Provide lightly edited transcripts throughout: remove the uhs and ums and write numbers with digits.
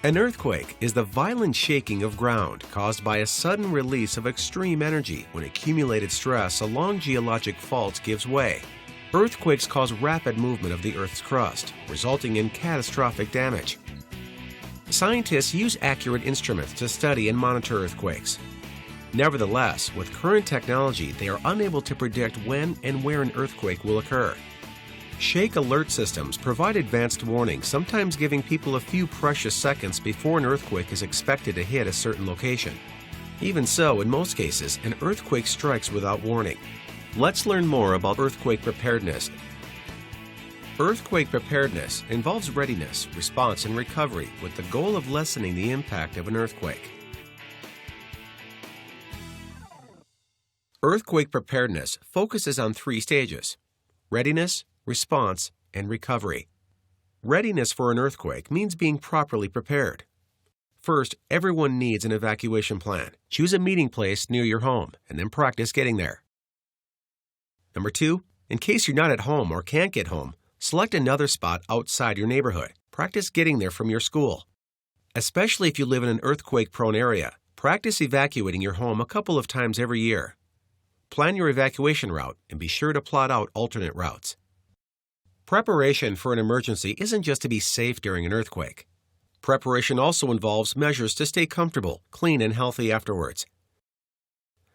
An earthquake is the violent shaking of ground caused by a sudden release of extreme energy when accumulated stress along geologic faults gives way. Earthquakes cause rapid movement of the Earth's crust, resulting in catastrophic damage. Scientists use accurate instruments to study and monitor earthquakes. Nevertheless, with current technology, they are unable to predict when and where an earthquake will occur. Shake alert systems provide advanced warning, sometimes giving people a few precious seconds before an earthquake is expected to hit a certain location. Even so, in most cases, an earthquake strikes without warning. Let's learn more about earthquake preparedness. Earthquake preparedness involves readiness, response, and recovery with the goal of lessening the impact of an earthquake. Earthquake preparedness focuses on 3 stages: readiness, response, and recovery. Readiness for an earthquake means being properly prepared. First, everyone needs an evacuation plan. Choose a meeting place near your home and then practice getting there. Number 2, in case you're not at home or can't get home, select another spot outside your neighborhood. Practice getting there from your school. Especially if you live in an earthquake-prone area, practice evacuating your home a couple of times every year. Plan your evacuation route and be sure to plot out alternate routes. Preparation for an emergency isn't just to be safe during an earthquake. Preparation also involves measures to stay comfortable, clean, and healthy afterwards.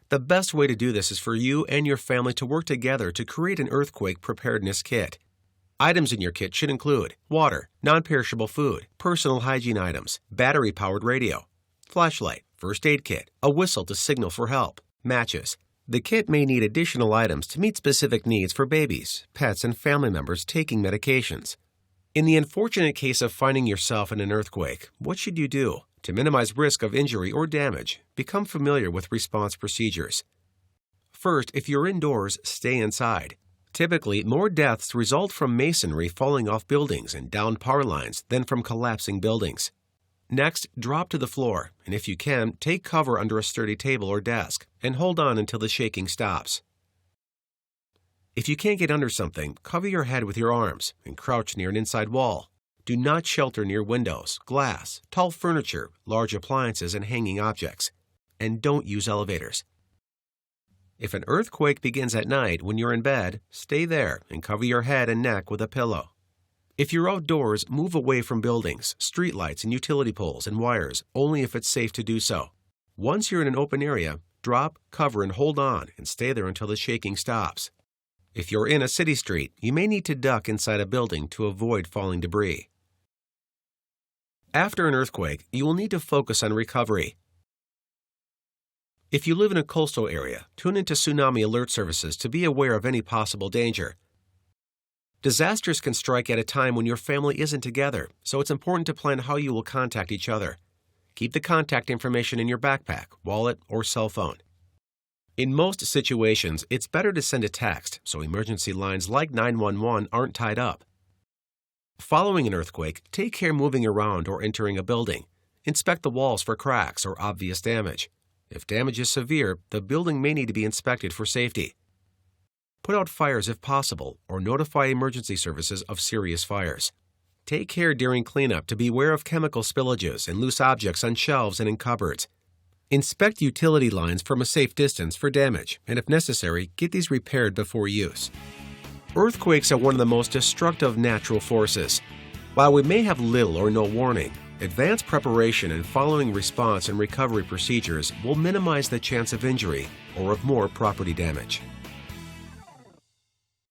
The best way to do this is for you and your family to work together to create an earthquake preparedness kit. Items in your kit should include water, non-perishable food, personal hygiene items, battery-powered radio, flashlight, first aid kit, a whistle to signal for help, matches. The kit may need additional items to meet specific needs for babies, pets, and family members taking medications. In the unfortunate case of finding yourself in an earthquake, what should you do? To minimize risk of injury or damage, become familiar with response procedures. First, if you're indoors, stay inside. Typically, more deaths result from masonry falling off buildings and downed power lines than from collapsing buildings. Next, drop to the floor, and if you can, take cover under a sturdy table or desk, and hold on until the shaking stops. If you can't get under something, cover your head with your arms and crouch near an inside wall. Do not shelter near windows, glass, tall furniture, large appliances, and hanging objects. And don't use elevators. If an earthquake begins at night when you're in bed, stay there and cover your head and neck with a pillow. If you're outdoors, move away from buildings, streetlights, and utility poles and wires only if it's safe to do so. Once you're in an open area, drop, cover, and hold on and stay there until the shaking stops. If you're in a city street, you may need to duck inside a building to avoid falling debris. After an earthquake, you will need to focus on recovery. If you live in a coastal area, tune into tsunami alert services to be aware of any possible danger. Disasters can strike at a time when your family isn't together, so it's important to plan how you will contact each other. Keep the contact information in your backpack, wallet, or cell phone. In most situations, it's better to send a text so emergency lines like 911 aren't tied up. Following an earthquake, take care moving around or entering a building. Inspect the walls for cracks or obvious damage. If damage is severe, the building may need to be inspected for safety. Put out fires if possible, or notify emergency services of serious fires. Take care during cleanup to beware of chemical spillages and loose objects on shelves and in cupboards. Inspect utility lines from a safe distance for damage, and if necessary, get these repaired before use. Earthquakes are one of the most destructive natural forces. While we may have little or no warning, advanced preparation and following response and recovery procedures will minimize the chance of injury or of more property damage.